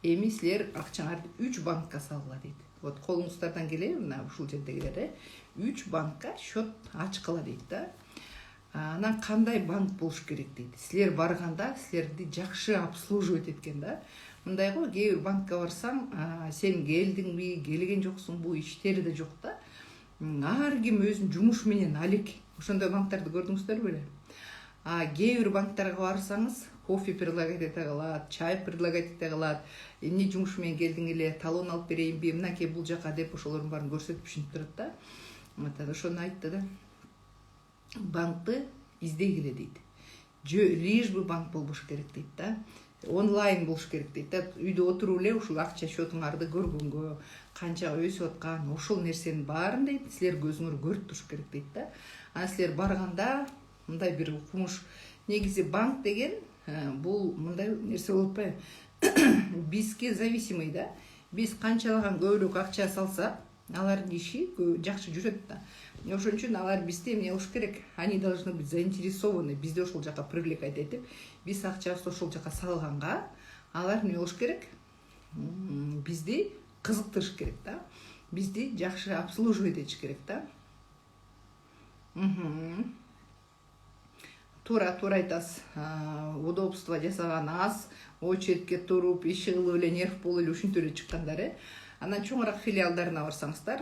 эми силер акчаңарды 3 банкка салгыла дейт. Вот колуңуздардан келе мына ушул жердегилер 3 банкка счет ачкыла дейт да. Анан кандай банк болуш керек дейт. Силер барганда силерди жакшы обслуживать эткен да. Мындай го, кээ бир банкка барсаң, сен келдиңби, келген жоксуңбу, иштери да жок да. Ар ким өзүнүн жумушу менен алек. Ошондой банктарды көрдүңүздөр беле? Кээ бир банктарга барсаңыз, кофе предлагать эте калат, чай предлагать эте калат. Эмне жумуш менен келдиң эле, талон алып берейинби, мынакей бул жака деп ошолордун баарын көрсөтүп түшүнүп турат да. Ошону айтты да. Банкты издегиле дейт. Лишь бы банк болбош керек дейт да. Онлайн болуш керек дейт да. Үйдө отуруп эле ушул акча счетуңарды көргөнгө, канча өсүп аткан, ошол нерсенин баарын дейт, силер көзүңөр көрүп туруш керек дейт да. Силер барганда мындай бир укмуш, негизи банк деген бул мындай нерсе болуп атпайбы? Бизге зависимый да. Биз канчалаган көбүрөөк акча салсак, алардын иши жакшы жүрөт да. Ошон үчүн алар бизди эмне кылыш керек? Они должны быть заинтересованы, бизди ошол жака привлекать этип, биз акчабызды ошол жака салганга, алар эмне кылыш керек? Бизди кызыктырыш керек да. Бизди жакшы обслуживать этиш керек да. Туура айтасыз. Удобство жасаган аз, очередке туруп, иши кылып эле нерв болуп эле ушинтип эле чыккандар. Анан чоңураак филиалдарына барсаңыздар,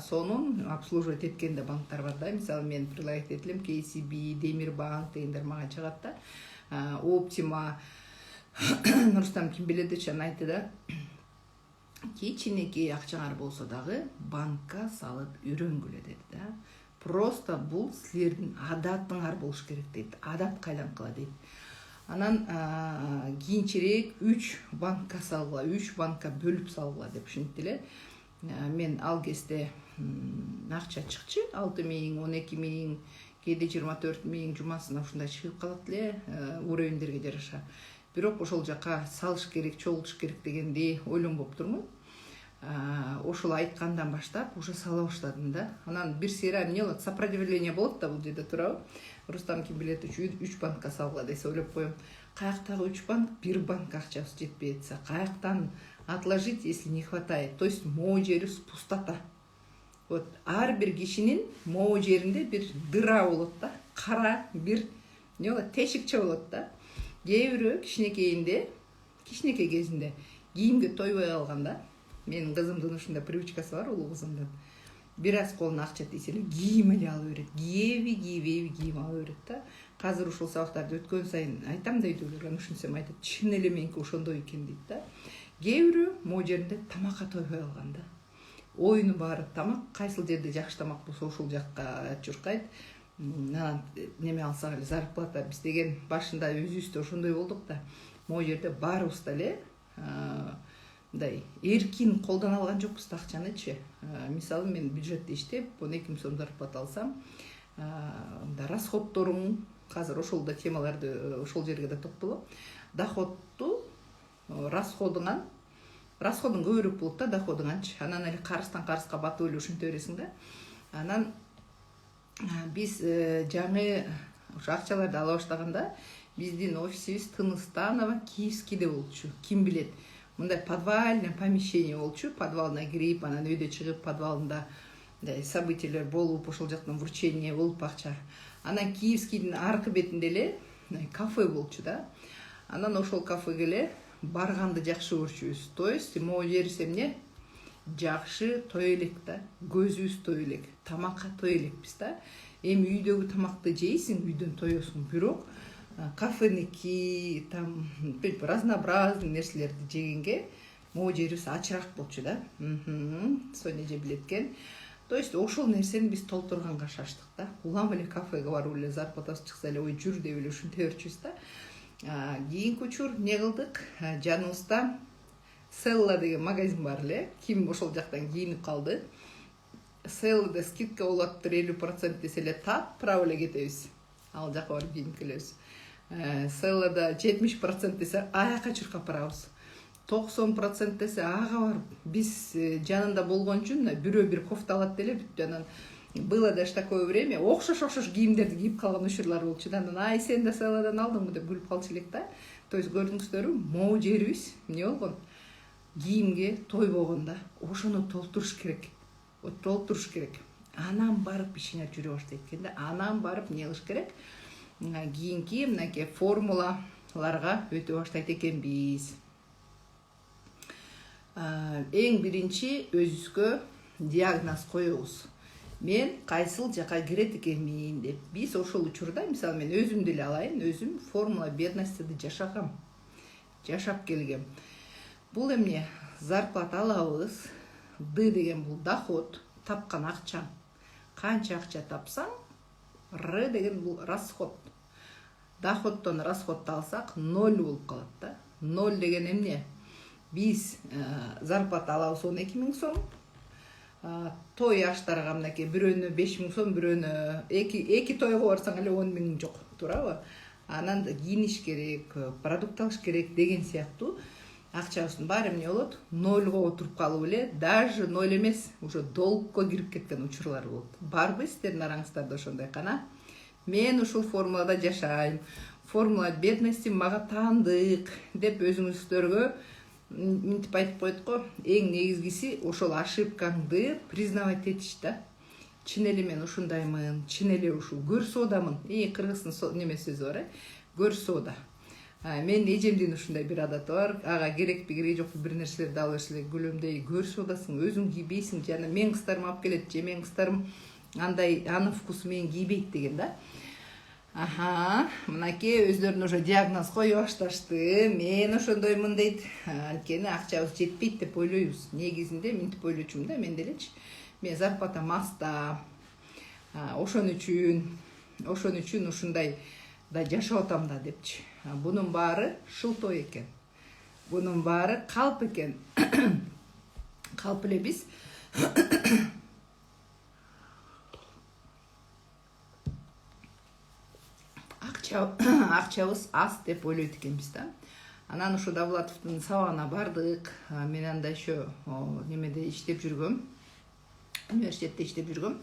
сонун обслуживать эткен да банктар бар да. Мисалы мен предлагать этилем KCB, Демирбанк дегендер мага чыгат да. Optima, Нурстам Кимбеледич айтты да. Кичинекей акчаңар болсо дагы банкка салып үйрөнгүлө деди да. Просто бул силердин адатыңар болуш керек дейт. Адатка айланкыла дейт. Анан кийинчерээк 3 банкка салгыла, 3 банкка бөлүп салгыла деп түшүнүп эле. Мен ал кезде акча чыкчы, 6.000, 12.000, кээде 24.000 жумасына ушундай чыгып калат эле, уровендерге жараша. Бирок ошол жака салыш керек, чогултуш керек дегенди ойлонбоп турмун. Ошол айткандан баштап уже сала баштадым да. Анан бир сыйра эмне болот? Сопротивление болот да бул жерде, туурабы? Рустам Кимбелетович 3 банкка салгыла десе ойлоп коем. Каяктагы 3 банк, бир банк акчабыз жетпей атса, каяктан отложить, если не хватает. То есть могу жерибиз пустота. Вот ар бир кишинин могу жеринде бир дыра болот да. Кара бир эмне болот? Тешикче болот да. Кээ бирөө кичинекей кезинде кийимге тойбой калган да. Менин кызымдын ушундай привычкасы бар, улуу кызымдын. Бир аз колуна акча тийсе эле кийим эле алып берет. Кийеби кийим алып берет да. Азыр ушул сабактарды өткөн сайын айтам да, үйдөгүлөргө ушинсем айтат, чын эле меники ошондой экен дейт да. Кээ бирөө могу жеринде тамакка тойбой калган да. Оюну баары тамак, кайсыл жерде жакшы тамак болсо ошол жакка чуркайт. Неме алсак эле зарплата биз деген башында өзүбүздө ошондой болдук да. Могу жерде баарыбыз да эле мындай эркин колдоно алган жокпуз да акчанычы. Мисалы мен бюджетте иштеп 12.000 сом зарплата алсам, расходторуң, азыр ошол да темаларды ошол жерге да токтолом. Доходту расходуңан, расходуң көбүрөөк болот да доходуңанчы. Анан эле карыздан карызга батып эле ушинте бересиң да. Анан биз жаңы ошо акчаларды ала баштаганда биздин офисибиз Тыныстанова Киевскийде болчу. Ким билет? Мындай подвальное помещение болчу, подвалына кирип, анан үйдө чыгып, подвалында событиялар болуп, ошол жактан вручение болуп акча. Анан Киевскийдин аркы бетинде эле кафе болчу да. Анан ошол кафеге эле барганды жакшы көрчүбүз. То есть могу жерибиз эмне? Жакшы той элек да, көзүбүз той элек, тамакка той элекпиз да. Эми үйдөгү тамакты жейсиң, үйдөн тоесуң, бирок кафеники, там разнообразный нерселерди жегенге могу жерибиз ачыраак болчу да. Соня же билет экен. То есть ошол нерсени биз толтурганга шаштык да. Улам эле кафеге барып эле зарплатасы чыкса эле ой жүр деп эле ушинте берчүбүз да. Кийинки учур эмне кылдык? Жаныбызда Селла деген магазин бар эле. Ким ошол жактан кийинип калды. Селлада скидка болуптур 50% десе эле тап право эле кетебиз. Ал жака барып кийинип келебиз. Селлада 70% десе аяка чуркап барабыз. 90% десе ага барып биз жанында болгон үчүн бирөө бир кофта алат деле бүттү. Анан было даже такое время окшош кийимдерди кийип калган учурлар болчу да. Анан ай сен да Селладан алдыңбы деп күлүп калчу элек да. То есть көрдүңүздөрбү, могу жерибиз эмне болгон? кийимге той болгондо ошону толтуруш керек. Анан барып ишиңер жүрө баштайт экен да. Анан барып эмне кылыш керек? Кийинки мынакей формулаларга өтө баштайт экенбиз. Эң биринчи өзүбүзгө диагноз коебуз. Мен кайсыл жака кирет экенмин деп. Биз ошол учурда, мисалы мен өзүмдү эле алайын, өзүм формула бедностьди жашап келгем. Бул эмне? Зарплата алабыз. Д деген бул доход, тапкан акча. Канча акча тапсаң, Р деген бул расход. Доходтон расходду алсак 0 болуп калат да. 0 деген эмне? Биз зарплата алабыз 12 000 сом. Той аштарга мынакей бирөөнө 5 000 сом, бирөөнө эки тойго барсаң эле 10 000 жок, туурабы? Анан кийиниш керек, продукт алыш керек деген сыяктуу акчабыздын баары эмне болот? 0го отуруп калып эле, даже 0 эмес, уже долгко кирип кеткен учурлар болот. Барбы сиздердин араңыздарда ошондой кана? Мен ушул формулада жашайм. Формула бедности мага таандык деп өзүңүздөргө мынтип айтып коет го. Эң негизгиси ошол ошибкаңды признавать этиш да. Чын эле мен ушундаймын, чын эле ушул көрсодамын. Кыргыздын неме сөзү бар, көрсода. Мен эжемдин ушундай бир адаты бар. Ага керекпи, кереги жокпу бир нерселерди алып эле күлөмдөй көрсодасың, өзүң кийбейсиң, жана мен кыздарым алып келет, же мен кыздарым андай анын вкусу менен кийбейт деген да. Мынакей өздөрүнө уже диагноз кое башташты. Мен ошондоймун дейт. Анткени акчабыз жетпейт деп ойлойбуз. Негизинде мынтип ойлочумун да, мен делечи. Мен зарплатам аста. Ошон үчүн ушундай да жашап атам да депчи. Бунун баары шылтоо экен. Бунун баары калп экен. Калп эле биз акчабыз аз деп ойлойт экенбиз да. Анан ушу Давлатовдун сабагына бардык. Мен анда еще немеде иштеп жүргөм. Университетте иштеп жүргөм.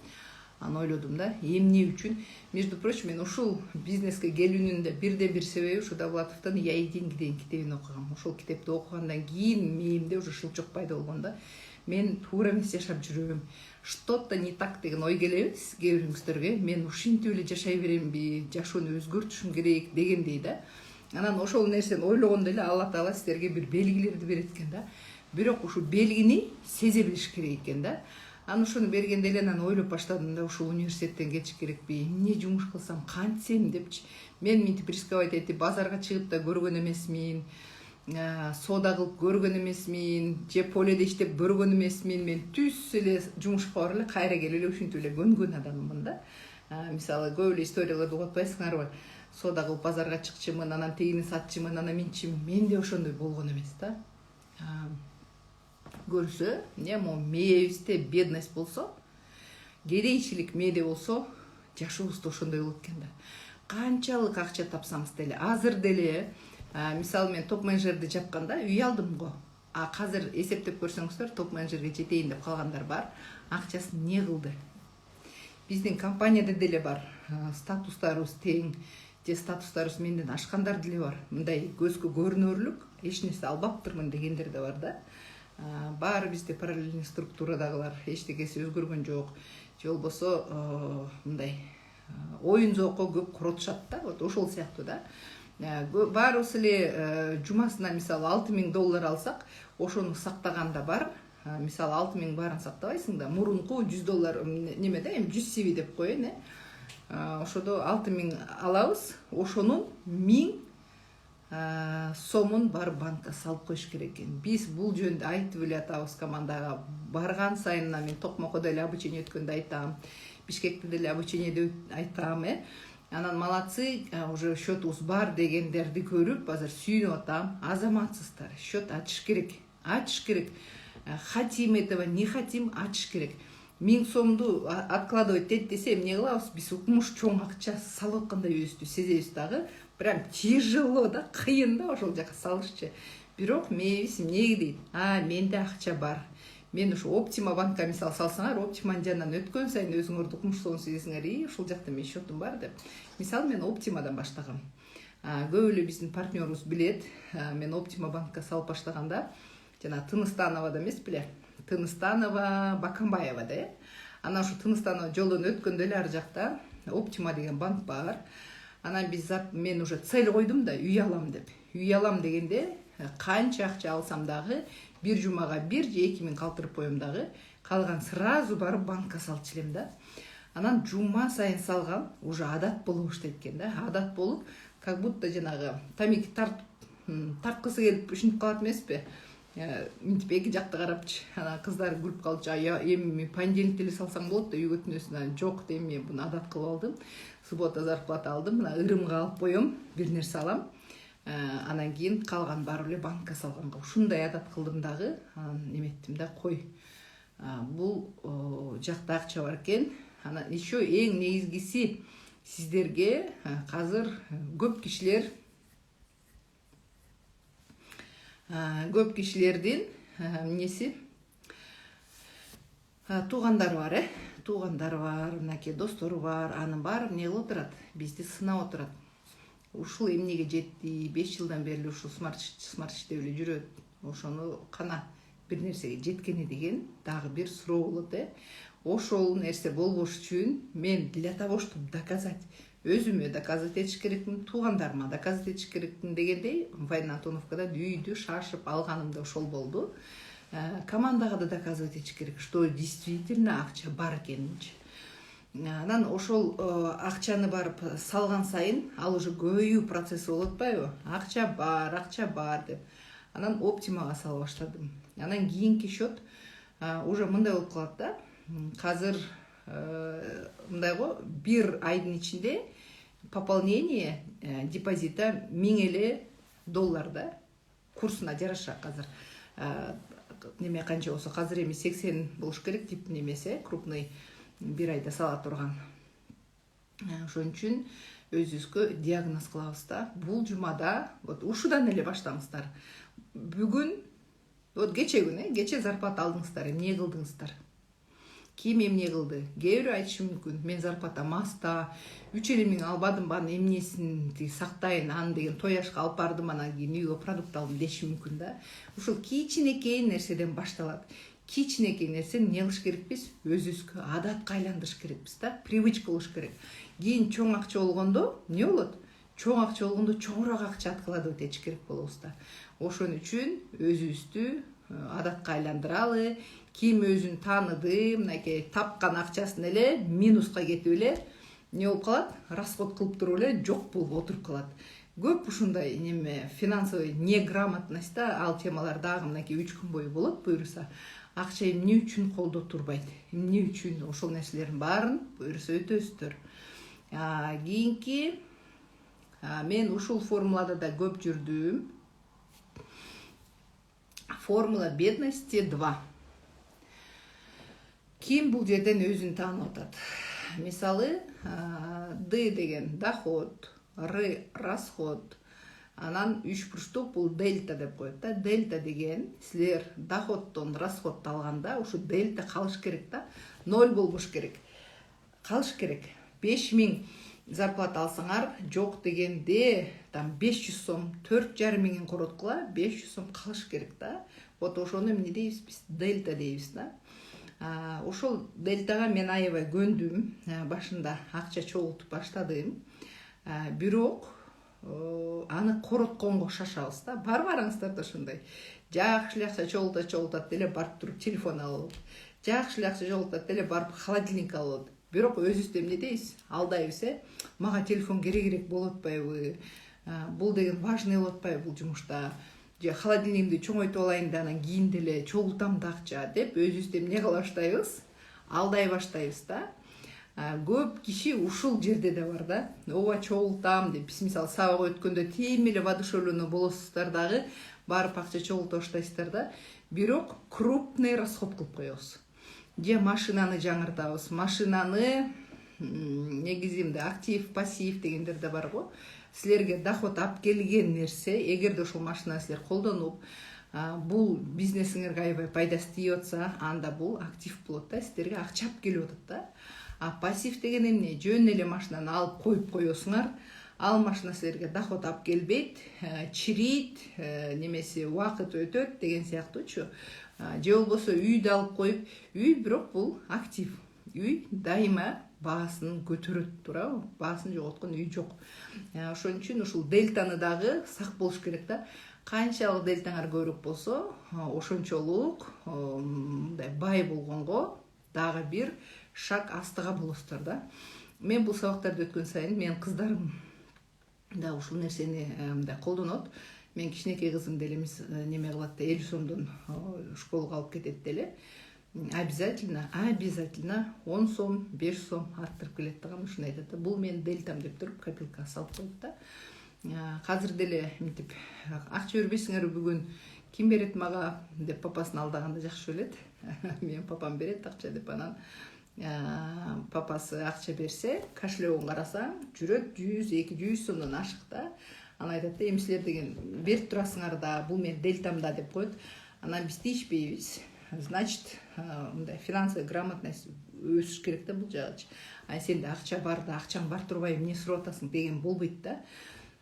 Аны ойлодум да, эмне үчүн? Между прочим, мен ушул бизнеске келүүнүн да бирден бир себеби ушу Давлатовдун «Я и деньги» деген китебин окугам. Ошол китепти окугандан кийин мээмде уже шылчок пайда болгон да. Мен туура эмес жашап жүрөм. Что-то не так деген ой келебиз кээ бирибиздерге. Мен ушинтип эле жашай беремби, жашоону өзгөртүшүм керек дегендей да. Анан ошол нерсени ойлогондо эле Алла Таала силерге бир белгилерди берет экен да. Бирок ушул белгини сезе билиш керек экен да. Анан ошону бергенде эле анан ойлоп баштадым да, ушул университеттен кетиш керекпи, эмне жумуш кылсам, кантсем депчи. Мен мынтип рисковать этип базарга чыгып да көргөн эмесмин, соода кылып көргөн эмесмин, же поледе иштеп көргөн эмесмин. Мен түз эле жумушка барып эле кайра келип эле ушинтип эле көнгөн адаммын да. Мисалы көп эле историяларды угуп атпайсыңарбы? Соода кылып базарга чыкчумун, анан тегини сатчумун, анан минчимин. Менде ошондой болгон эмес да. Көрсө, эмне мээбизде бедность болсо, кедейчилик мээде болсо, жашообуз да ошондой болот экен да. Канчалык акча тапсаңыз деле, азыр деле, мисалы мен топ менеджерди жапканда үй алдым го. Казыр эсептеп көрсөңүздөр, топ менеджерге жетейин деп калгандар бар. Акчасын эмне кылды? Биздин компанияда деле бар. Статустарыбыз тең, же статустарыбыз менден ашкандар деле бар. Мындай көзгө көрүнөрлүк эч нерсе албаптырмын дегендер да бар да. Баары бизде параллельный структурадагылар эчтекеси өзгөргөн жок. Же болбосо мындай оюн зоокко көп куротушат да. Вот ошол сыяктуу да. Баарыбыз эле жумасына мисалы $6000 алсак, ошону сактаганда бар. Мисалы 6000 баарын сактабайсың да, мурунку $100 немеде, эми 100 CV деп коеюн, ошодо 6000 алабыз, ошонун 1000 сомун бар банкка салып коюш керек экен. Биз бул жөнүндө айтып эле атабыз командага. Барган сайын мен Токмокодо эле обучение өткөндө айтам, Бишкекте деле обучениеде айтам, Анан малацы, уже счетубуз бар дегендерди көрүп, азыр сүйүнүп атам. Азаматсыздар, счет ачыш керек. Хотим этого, не хотим, ачыш керек. 1000 сомду откладывать эт десе, эмне кылабыз? Биз укмуш чоң акча салып аткандай өзүбүздү сезебиз дагы. Прям тяжело да, кыйын да ошол жака салышчы. Бирок мээбиз эмне дейт? Менде акча бар. Мен ушу Оптима банкка мисал салсаңар, Оптиманын жанынан өткөн сайын өзүңөрдү укмуштугун сезесиңер, ушул жакта мен счетум бар деп. Мисалы мен Оптимадан баштагам. Көп эле биздин партнерубуз билет. Мен Оптима банкка салып баштаганда, жана Тыныстановада эмес беле, Тыныстанова, Бакамбаева да. Анан ушу Тыныстанова жолдон өткөндө эле ар жакта Оптима деген банк бар. Анан мен уже цель койдум да, үй алам деп. Үй алам дегенде канча акча алсам дагы бир жумага 1 же 2 миң калтырып коем дагы, калган сразу барып банкка салчу элем да. Анан жума сайын салгам, уже адат болуп баштайт экен да. Адат болуп, как будто жанагы тамеки тарткысы келип ушинтип калат эмеспи? Мынтип эки жакты карапчы. Анан кыздар күлүп калчу. Эми понедельник эле салсаң болот да, үйгө түнөсүн. Жок дейм, мен буну адат кылып алдым. Суббота зарплата алдым, мына ырымга алып коем, бир нерсе алам. Анан кийин калган барып эле банкка салганга. Ушундай адат кылдым дагы. Анан эметтим да, кой. Бул жакта акча бар экен. Анан еще эң негизгиси сиздерге азыр көп кишилердин эмнеси туугандары бар, туугандары бар, мынакей достору бар, анын баары эмне кылып отурат, бизди сынап отурат. Ушул эмнеге жетти, 5 жылдан бери ушул смарт иштеп эле жүрөт. Ошону кана бир нерсеге жеткени деген дагы бир суроо болот. Ошол нерсе болбош үчүн мен для того, чтобы доказать, өзүмө доказать этиш керекмин, туугандарыма доказать этиш керекмин дегендей, Вайна Антоновкада үйдү шашып алганым да ошол болду. Командага да доказывать этиш керек, что действительно акча бар экенинчи. Анан ошол акчаны барып салган сайын, ал уже көбөйүү процесси болуп атпайбы? Акча бар деп. Анан Оптимага салып баштадым. Анан кийинки счет уже мындай болуп калат да. Казыр мындай го, бир айдын ичинде пополнение депозита 1000 эле доллар да. Курсуна жараша казыр. Неме канча болсо, казыр эми 80 болуш керек, тип немесе, крупный бир айда сала турган. Ошон үчүн өзүбүзгө диагноз кылабыз да. Бул жумада, вот ушудан эле баштаңыздар. Бүгүн, вот кече күнү, кече зарплата алдыңыздар, эмне кылдыңыздар? Ким эмне кылды? Кээ бирөө айтышы мүмкүн, мен зарплата маста, 3,5 миң албадым, баны эмнесин сактайын, аны деген тояшка алып бардым, анан кийин үйгө продукт алдым деши мүмкүн да. Ушул кичинекей нерседен башталат. Кичинекей нерсе эмне кылыш керекпиз? Өзүбүзгө адатка айландырыш керекпиз да, привычка болуш керек. Кийин чоң акча болгондо эмне болот? Чоң акча болгондо чоңураак акча откладывать этиш керек болобуз да. Ошон үчүн өзүбүздү адатка айландыралы. Ким өзүн тааныды, мынакей тапкан акчасын эле минуска кетип эле эмне болуп калат? Расход кылып туруп эле жок болуп отуруп калат. Көп ушундай неме финансовый неграмотность да, ал темалар дагы мынакей 3 күн бою болот, буюрса. Акча эмне үчүн колдо турбайт? Эмне үчүн? Ошол нерселердин баарын буюрса өтөсүздөр. Кийинки мен ушул формулада да көп жүрдүм. Формула бедности 2. Ким бул жерден өзүн таанып атат? Мисалы, Д деген доход, Р расход, анан 3 бурчтук бул дельта деп коет да. Дельта деген силер доходдон расходду алганда ушу дельта калыш керек да. 0 болбош керек. Калыш керек. 5 миң зарплата алсаңар, жок дегенде там 500 сом, 4,5 миңин короткула, 500 сом калыш керек да. Вот ошону эмне дейбиз биз? Дельта дейбиз да. Ошол дельтага мен аябай көндүм. Башында акча чогултуп баштадым. Бирок аны коротконго шашабыз да. Барыңыздар да ушундай. Жакшы эле акча чогултат деле барып туруп телефон алып. Жакшы эле акча чогултат деле барып холодильник алып. Бирок өзүбүз эмне дейбиз? Алдайбыз, мага телефон керек болуп атпайбы? Бул деген важный болуп атпайбы бул жумушта? Же холодильникти чоңойтуп алайын да анан кийин деле чогултам да акча деп өзүбүздү эмне кыла баштайбыз? Алдай баштайбыз да. Көп киши ушул жерде да бар да. Ооба чогултам деп, биз мисалы сабак өткөндө тим эле воодушевленный болосуздар дагы, барып акча чогулта баштайсыздар да. Бирок крупный расход кылып коебуз. Же машинаны жаңыртабыз. Машинаны негизи актив, пассив дегендер да бар го. Силерге доход алып келген нерсе, эгерде ошол машинаны силер колдонуп, бул бизнесиңерге аябай пайдасы тийип атса, анда бул актив болот да, силерге акча алып келип атат да. Пассив деген эмне? Жөн эле машинаны алып коюп коесуңар, ал машина силерге доход алып келбейт, чирийт, немеси убакыт өтөт деген сыяктуучу. Же болбосо үйдү алып коюп, үй бирок бул актив. Үй дайыма баасын көтөрөт, туурабы? Баасын жоготкон үй жок. Ошон үчүн ушул дельтаны дагы сак болуш керек да. Канчалык дельтаңар көбүрөөк болсо, ошончолук мындай бай болгонго дагы бир шаг астыга болосуздар да. Мен бул сабактарды өткөн сайын менин кыздарым да ушул нерсени мындай колдонот. Мен кичинекей кызым деле неме кылат да, 50 сомдон школага алып кетет деле. Обязательно 10 сом, 5 сом арттырып келет дагы ушуну айтат да. Бул менин дельтам деп туруп копилкага салып коет да. Азыр деле мынтип акча бербейсиңерби бүгүн, ким берет мага деп папасын алдаганда жакшы белет. Менин папам берет акча деп, анан папасы акча берсе, кошелегин карасаң, жүрөт 100-200 сомдон ашык да. Анан айтат да, эми силер деген берип турасыңар да, бул менин дельтам да деп коет. Анан биз тийишпейбиз. Значит, мындай финансовый грамотность өсүш керек да бул жагычы. Сенде акча бар да, акчаң бар турбай эмне сурап атасың деген болбойт да.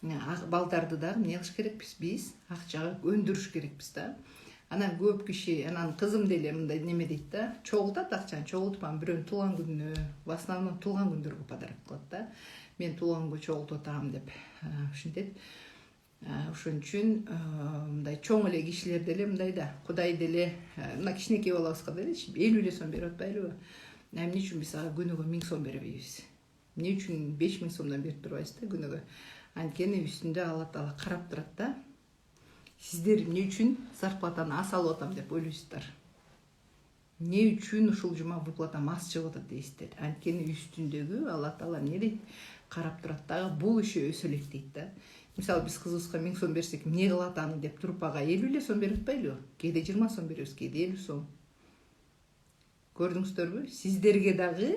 Балдарды да эмне кылыш керекпиз? Биз акчага өндүрүш керекпиз да. Анан көп киши, анан кызым деле мындай неме дейт да, чогултат акчаны, чогултуп анан бирөөнүн туулган күнүнө, в основном туулган күндөргө подарок кылат да. Мен туулган күнгө чогултуп атам деп ушинтет. Ошон үчүн мындай чоң эле кишилер деле мындай да, Кудай деле мына кичинекей балабызга делечи 50 сом берип атпайлыбы? Эмне үчүн биз ага күнүгө 1000 сом бербейбиз? Эмне үчүн 5000 сомдон берип турбайбыз да күнүгө? Анткени үстүндө Алла Таала карап турат да. Сиздер эмне үчүн зарплатаны аз алып атам деп ойлойсуздар? Эмне үчүн ушул жума выплатам аз чыгып атат дейсиздер? Анткени үстүндөгү Алла Таала эмне дейт? Карап турат дагы, бул иши өсө элек дейт да. Мисалы биз кызыбызга 1000 сом берсек, эмне кылат аны деп туруп ага 50 сом берип атпайлыбы? Кээде 20 сом беребиз, кээде 50 сом. Көрдүңүздөрбү? Сиздерге дагы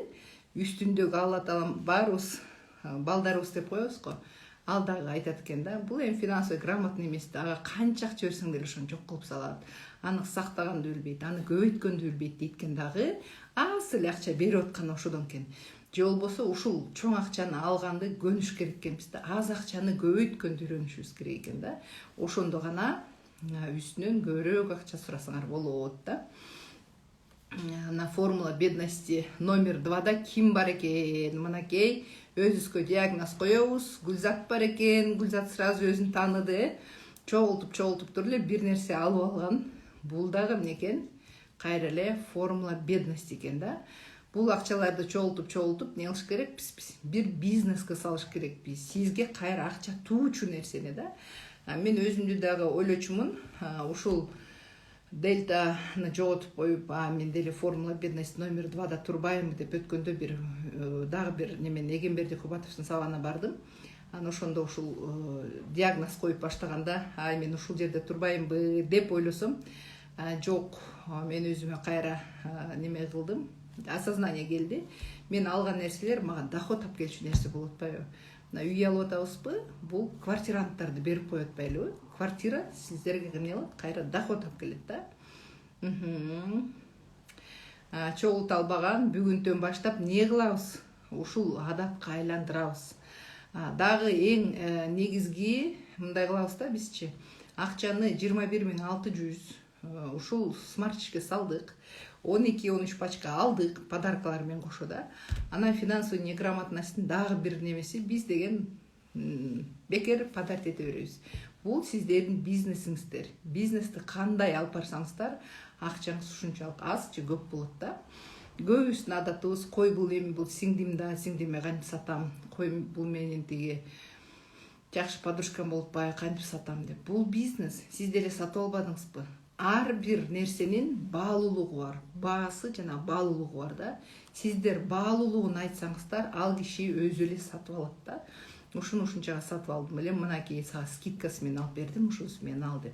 үстүндөгү Алла Таала баарыбыз балдарыбыз деп коебуз го. Ал дагы айтат экен да, бул эми финансовый грамотный эмес да, ага канча акча берсең деле ошону жок кылып салат. Аны сактаганды билбейт, аны көбөйткөндү билбейт дейт дагы, аз эле акча берип атканы ошодон экен. Же болбосо ушул чоң акчаны алганды көнүш керек экенбиз да, аз акчаны көбөйткөндү үйрөнүшүбүз керек экен да. Ошондо гана үстүнөн көбүрөөк акча сурасаңар болот да. На формула бедности номер 2да ким бар экен? Мынакей өзүбүзгө диагноз коебуз. Гүлзат бар экен, Гүлзат сразу өзүн тааныды. Чогултуп туруп эле бир нерсе алып алган. Бул дагы эмне экен? Кайра эле формула бедности экен да. Бул акчаларды чогултуп эмне кылыш керекпиз? Бир бизнеске салыш керекпиз. Сизге кайра акча туучу нерсени да. Мен өзүмдү дагы ойлочумун. Ушул дельтаны жоготуп коюп, мен деле формула бедности номер 2да турбаймынбы деп өткөндө дагы бир немен Эгемберди Кубатовдун сабагына бардым. Анан ошондо ушул диагноз коюп баштаганда, мен ушул жерде турбаймынбы деп ойлосом, жок, мен өзүмө кайра неме кылдым, осознание келди. Мен алган нерселер мага доход алып келчү нерсе болуп атпайбы? Мына үй алып атабызбы? Бул квартиранттарды берип коюп атпайлыбы? Квартира сиздерге эмне кылат? Кайра доход алып келет да. Чогулта албаган бүгүнтөн баштап эмне кылабыз? Ушул адатка айландырабыз. Дагы эң негизги мындай кылабыз да бизчи. Акчаны 21600 ушул смартчикке салдык. 12-13 пачка алдык, подаркалар менен кошо да. Анан финансовый неграмотностьтун дагы бир немеси, биз деген бекер подарить эте беребиз. Бул сиздердин бизнесиңиздер. Бизнести кандай алып барсаңыздар, акчаңыз ушунчалык аз же көп болот да. Көбүбүздүн адатыбыз, кой бул эми бул сиңдим да, сиңдиме кантип сатам, кой бул менин тиги жакшы подружкам болуп бай, кантип сатам деп. Бул бизнес, сиз деле сатып албадыңызбы? Ар бир нерсенин баалуулугу бар, баасы жана баалуулугу бар да. Сиздер баалуулугун айтсаңыздар, ал киши өзү эле сатып алат да. Ушунчага сатып алдым эле, мынакей сага скидкасы менен алып бердим, ушунусу менен ал деп.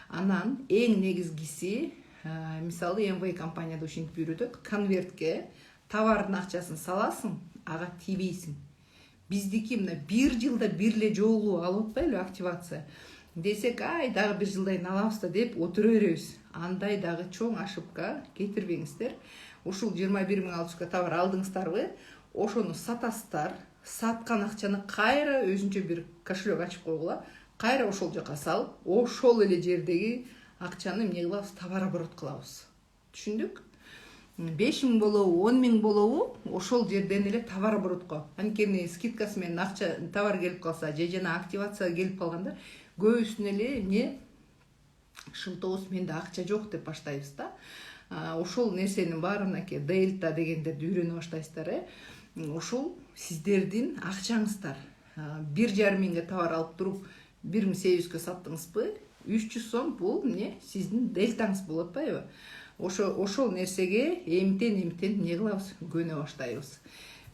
Анан эң негизгиси, мисалы МВ компанияда ушинтип үйрөтөт, конвертке товардын акчасын саласың, ага тийбейсиң. Биздики мына 1 жылда бир эле жолу алып атпайлы активация. Десек, дагы 1 жылдан кийин алабыз да деп отура беребиз. Андай дагы чоң ошибка кетирбеңиздер. Ушул 21600 товар алдыңыздарбы? Ошону сатасыздар. саткан акчаны кайра өзүнчө бир кошелек ачып койгула, кайра ошол жака салып, ошол эле жердеги акчаны эмне кылабыз, товар оборот кылабыз. Түшүндүк? 5.000 болобу, 10.000 болобу, ошол жерден эле товар оборотко. Анткени скидкасы менен акча товар келип калса, же жана активация келип калганда көбүсүнө эле эмне шылтобуз, менде акча жок деп баштайбыз да. Ошол нерсенин баарынаки дельта дегендерди үйрөнө баштайсыздар. Ошол сиздердин акчаңыздар. 1,5 миңге товар алып туруп 1.800-кө саттыңызбы, 300 сом бул эмне сиздин дельтаңыз болуп атпайбы? Ошол нерсеге эмтен эмне кылабыз, көнө баштайбыз.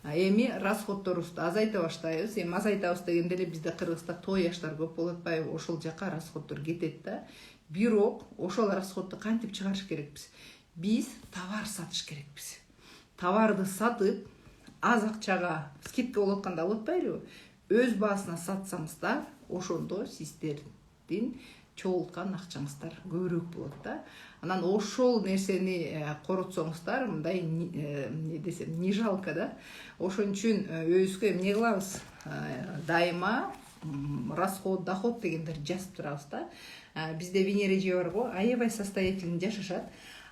Эми расходторубузду азайта баштайбыз. Эми азайтабыз дегенде эле бизде Кыргызда тояштар көп болуп атпайбы? Ошол жака расходтор кетет да. Бирок ошол расходду кантип чыгарыш керекпиз? Биз товар сатыш керекпиз. Товарды сатып, аз акчага скидка болуп атканда алып атпайлыбы? Өз баасына сатсаңыздар, ошондо сиздердин чогулткан акчаңыздар көбүрөөк болот да. Анан ошол нерсени коротсоңуздар, мындай эмне десем, не жалко да. Ошон үчүн өзүбүзгө эмне кылабыз? Дайыма расход, доход дегендерди жазып турабыз да. Бизде Венера эже бар го, аябай состоятельный жашашат.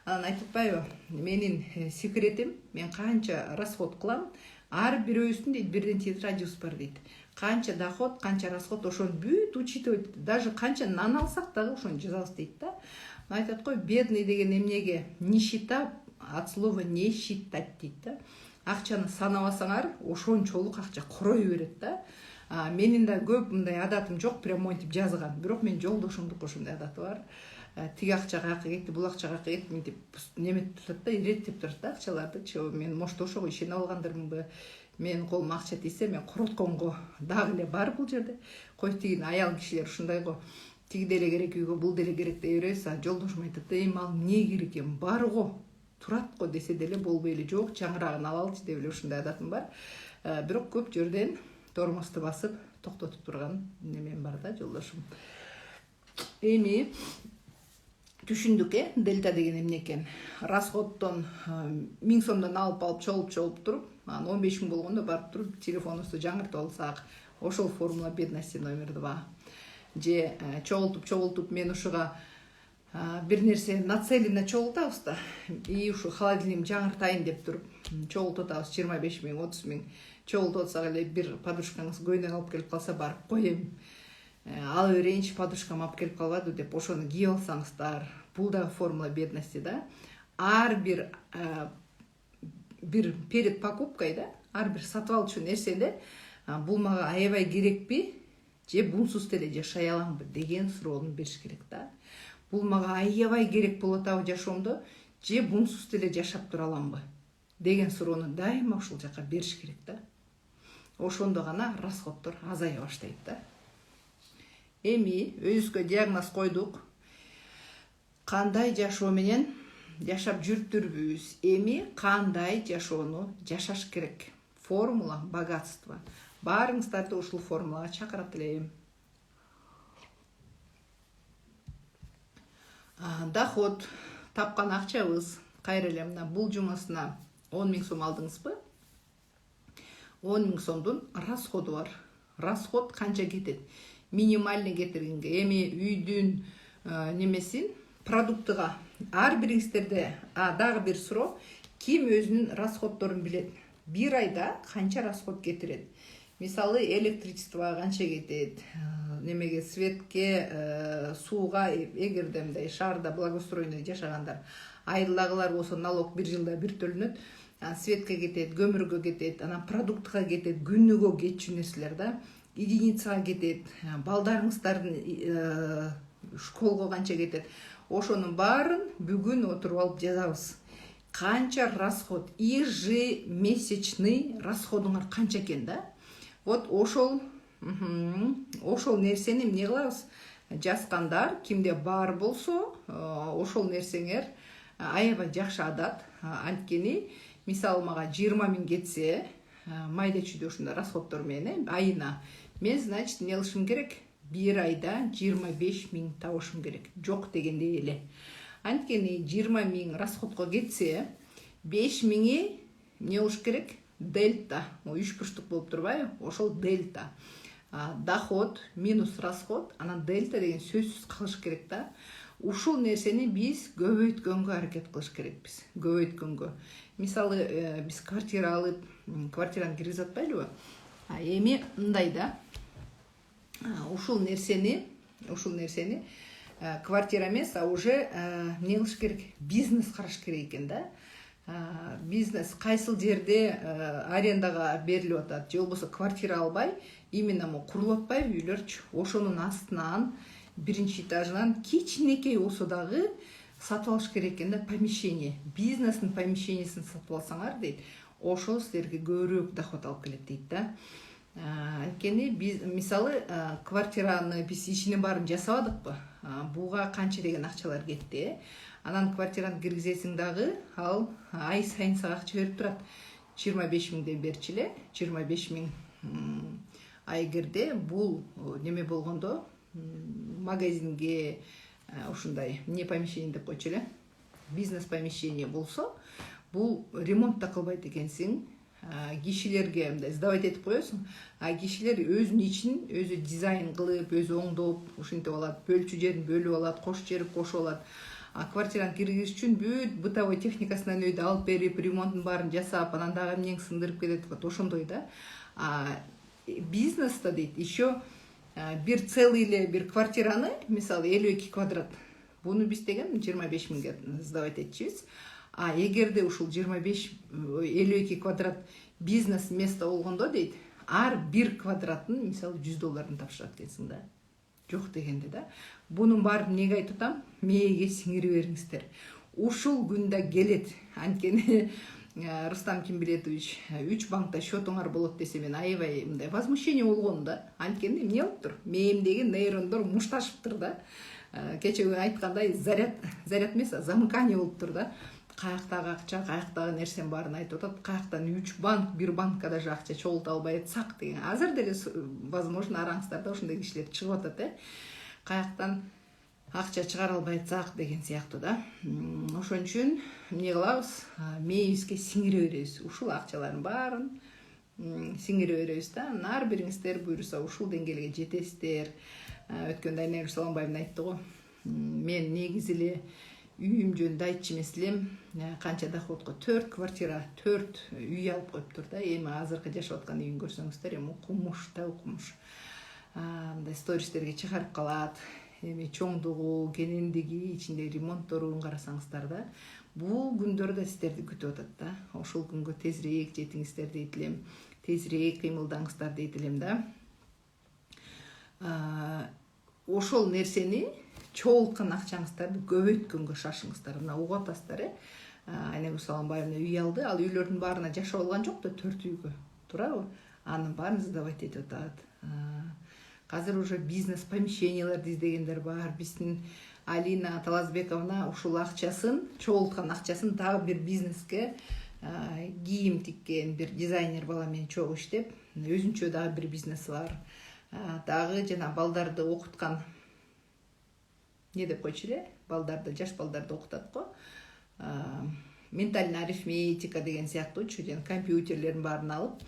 Анан айтып атпайбы, менин секретим, мен канча расход кылам, ар бирөөсүн дейт бирден тетрадиус бар дейт. Канча доход, канча расход, ошону бүт учитывать, даже канча нан алсак дагы ошону жазабыз дейт да. Айтат го, бедный деген эмнеге? Нищета от слова не считать дейт да. Акчаны санабасаңар, ошончолук акча корой берет да. Менин да көп мындай адатым жок, прям монтип жазган. Бирок мен жолдошумдук ошондой адаты бар. Тиги акчага акы кетти, бул акчага акы кетти, мынтип неметип турат да, иреттеп турат да акчаларды. Мен может ошого ишене алгандырмынбы? Менин колума акча тийсе, мен коротконго дагы эле бар бул жерде. Кой тигин аял кишилер ушундай го. Тиги деле керек үйгө, бул деле керек дей беребиз. Жолдошум айтат, ал эмне керек экен? Бар го, турат го десе деле болбой эле, жок, жаңырагын алалычы деп эле ушундай адатым бар. Бирок көп жерден тормозду басып токтотуп турган немен бар да, жолдошум. Эми түшүндүк, дельта деген эмне экен? Расходтон 1000 сомдон алып чогулуп туруп, 15.000 болгондо барып туруп телефонубузду жаңыртып алсак, ошол формула бедности номер 2. Же чогултуп мен ушуга бир нерсе нацеленно чогултабыз да, и ушу холодильник жаңыртайын деп туруп чогултуп атабыз 25.000, 30.000. Чогултуп атсак эле бир подружкаңыз көйнөк алып келип калса, барып коем, ала берейинчи, подружкам алып келип калбады деп ошону кийип алсаңыздар, бул да формула бедности да. Ар бир перед покупкой да, ар бир сатып алчу нерседе бул мага аябай керекпи, же бунсуз деле жашай аламбы деген суроону бериш керек да. Бул мага аябай керек болуп атабы жашоомдо, же бунсуз деле жашап тура аламбы деген суроону дайыма ушул жака бериш керек да. Ошондо гана расходтор азая баштайт да. Эми өзүбүзгө диагноз койдук. Кандай жашоо менен жашап жүрүптүрбүз? Эми кандай жашоону жашаш керек? Формула богатства. Баарыңыздарды ушул формулага чакырат элем. Доход, тапкан акчабыз, кайра эле мына бул жумасына 10.000 сом алдыңызбы? 10.000 сомдун расходу бар. Расход канча кетет? Минимальный кетиргенге, эми үйдүн немесин, продуктыга ар бириңиздерде дагы бир суроо, ким өзүнүн расходдорун билет? Бир айда канча расход кетирет? Мисалы, электричествого канча кетет, немеге, светке, сууга, эгерде мындай шаарда благоустроенный жашагандар, айылдагылар болсо налог бир жылда бир төлөнөт, светке кетет, көмүргө кетет, анан продуктка кетет, күнүгө кетчү нерселер да, единицага кетет, балдарыңыздардын школго канча кетет. Ошонун баарын бүгүн отуруп алып жазабыз. Канча расход, ежемесячный расходуңар канча экен да? Вот ошол нерсени эмне кылабыз? Жазгандар, кимде бар болсо, ошол нерсеңер аябай жакшы адат. Анткени, мисалы мага 20.000 кетсе, майда чүйдө ушундай расходдор менен айына, мен, значит, эмне кылышым керек? Бир айда 25.000 табышым керек. Жок дегендей эле. Анткени 20.000 расходко кетсе, 5.000 эмне болуш керек? дельта, үч бурчтук болуп турбайбы, ошол дельта. Доход минус расход, анан дельта деген сөзсүз калыш керек да. Ушул нерсени биз көбөйткөнгө аракет кылыш керекпиз. Көбөйткөнгө. Мисалы, биз квартира алып, квартираны киргизе атпайлыбы? Эми мындай да. Ушул нерсени квартира эмес, уже эмне кылыш керек? Бизнес караш керек экен да. Бизнес кайсыл жерде арендага берилип атат, же болбосо квартира албай, именно курулуп атпайбы үйлөрчү. Ошонун астынан биринчи этажынан кичинекей болсо дагы сатып алыш керек экен да, помещение. Бизнестин помещениесин сатып алсаңар дейт, ошол силерге көбүрөөк доход алып келет дейт да. Анткени биз мисалы квартираны биз ичинин баарын жасабадыкпы? Буга канча деген акчалар кетти. Анан квартираны киргизесиң дагы, ал ай сайын сага акча берип турат. 25 миңден берчи эле, 25 миң айгерде бул неме болгондо, магазинге ушундай не помещение деп койчу эле, бизнес помещение болсо, бул ремонт да кылбайт экенсиң. Кишилерге мындай сдавать этип коесуң, кишилер өзүнүн ичин өзү дизайн кылып, өзү оңдоп, ушинтип алат, бөлчү жерин бөлүп алат, кош жерин кошуп алат. Квартираны киргизиш үчүн бүт бытовой техникасынан өйдө алып берип, ремонтун баарын жасап, анан дагы эмнең сындырып кетет, вот ошондой да. Бизнеста дейт, еще бир целый эле бир квартираны, мисалы 52 квадрат, буну биз деген 25 миңге сдавать этчүбүз. Эгерде ушул 52 квадрат бизнес место болгондо дейт, ар бир квадратын мисалы $100 тапшырат экенсиң да. Жок дегенде да. Бунун баарын эмнеге айтып атам? Мээге сиңире бериңиздер. Ушул күндө келет. Анткени Рустам Кимбилетович 3 банкта счетуңар болот десе, мен аябай мындай возмущение болгон да. Анткени эмне болуптур? Мээмдеги нейрондор мушташыптыр да. Кече айткандай заряд эмес, замыкание болуптур да. Каяктагы акча, каяктагы нерсенин баарын айтып атат. Каяктан 3 банк, бир банкка даже акча чогулта албай атсак деген. Азыр деле возможно араңыздарда ошондой кишилер чыгып атат, каяктан акча чыгара албай атсак деген сыяктуу да. Ошон үчүн эмне кылабыз? Мээбизге сиңире беребиз. Ушул акчалардын баарын сиңире беребиз да. Ар бириңиздер буюрса ушул деңгээлге жетесиздер. Өткөндө Айнагүл Саламбаевна айтты го. Мен негизи эле үйүм жөнүндө айтчу эмес элем. Канча доходко 4 квартира, 4 үй алып коюптур да. Эми азыркы жашап аткан үйүн көрсөңүздөр, эми укмуш да укмуш. Мындай стористерге чыгарып калат. Эми чоңдугу, кенендиги, ичиндеги ремонтторун карасаңыздар да. Бул күндөрдө сиздерди күтүп атат да. Ошол күнгө тезирээк жетиңиздер дейт элем. Тезирээк кыймылдаңыздар дейт элем да. Ошол нерсени чогулткан акчаңыздарды көбөйткөнгө шашыңыздар. Мына угуп атасыздар, Айнагүл Саламбаевна үй алды, ал үйлөрдүн баарына жашап алган жок да, 4 үйгө. Туурабы? Анын баарын сдавать этип атат. Казыр уже бизнес помещенияларды издегендер бар. Биздин Алина Талазбековна ушул акчасын, чогулткан акчасын дагы бир бизнеске кийим тиккен бир дизайнер бала менен чогуу иштеп, өзүнчө дагы бир бизнеси бар. Дагы жана балдарды окуткан не деп койчу эле, балдарды, жаш балдарды окутат го. Ментальная арифметика деген сыяктуучу, жана компьютерлердин баарын алып,